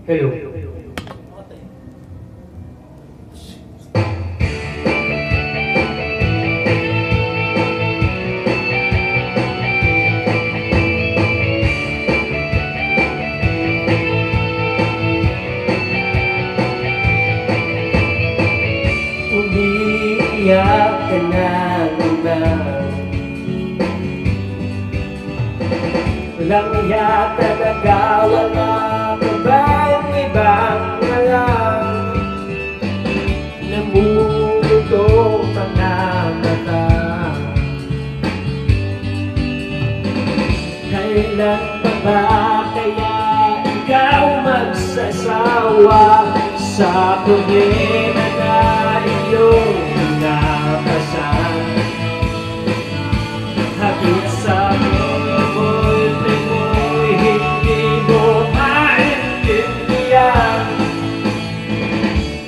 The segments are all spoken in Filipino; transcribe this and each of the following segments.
Hello. Umiiyak ka na naman, walang iya talaga, wala ka bang ibang alam? Namumutong mga mata, kailan pa ba kaya ikaw magsasawa sa problema na iyong napasan? Hagit sa mo'y hindi mo maintindihan.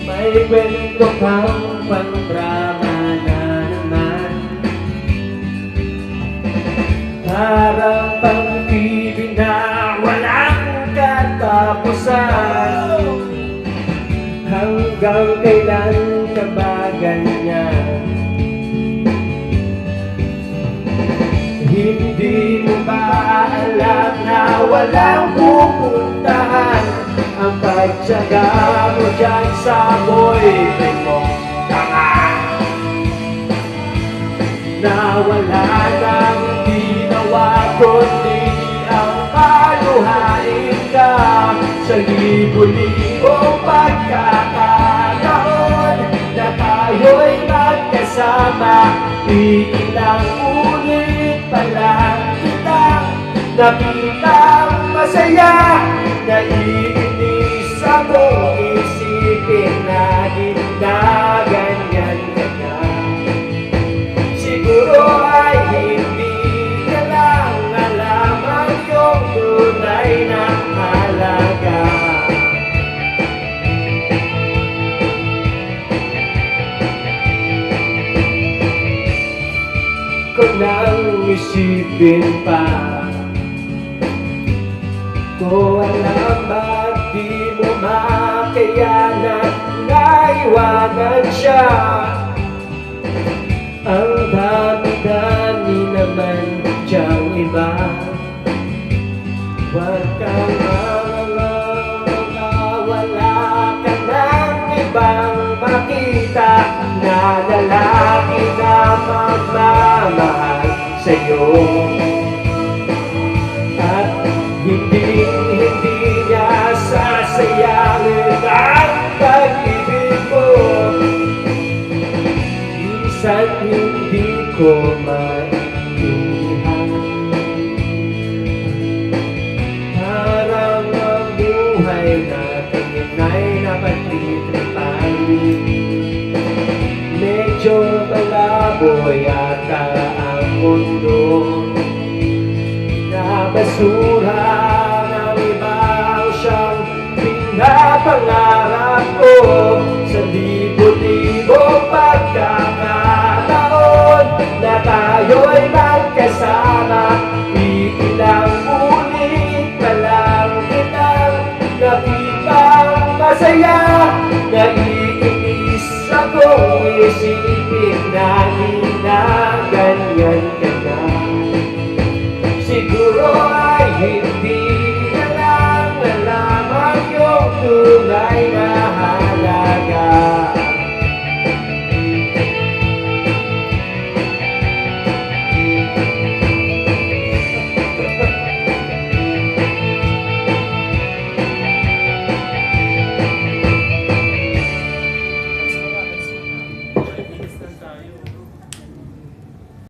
May kwento kang pang-drama na naman, parang pang-TV na walang katapusan. Hanggang kailan ka ba ganyan? Hindi mo ba alam na walang pupuntahan ang pagtsaga mo dyan sa boyfriend mong tanga, na wala nang ginawa kundi ang paluhain ka sa libo-libong pagkakataon na tayo'y magkasama. Ilang ulit pa lang kitang nakitang masaya, naiinis ako isipin na ginaganyan ka na. Siguro ay hindi ka lang alam ang iyong tunay na halaga. Kung nang isipin pa, ko alam ba't di mo makayanan naiwanan siya. Ang dami-dami naman diyang iba, huwag kang wala ka ng ibang makita na lalaki na magmamahal sa'yo. At hindi niya sasayangin ang pag-ibig mo. Minsan hindi ko maintindihan, parang ang buhay natin ay napagtitripan. Medyo malabo yata ang mundo, na basura ng ibang siyang pinapangarap ko. Sa libo-libong pagkakataon na tayo'y magkasama, ilang ulit pa lang kitang nakitang masaya.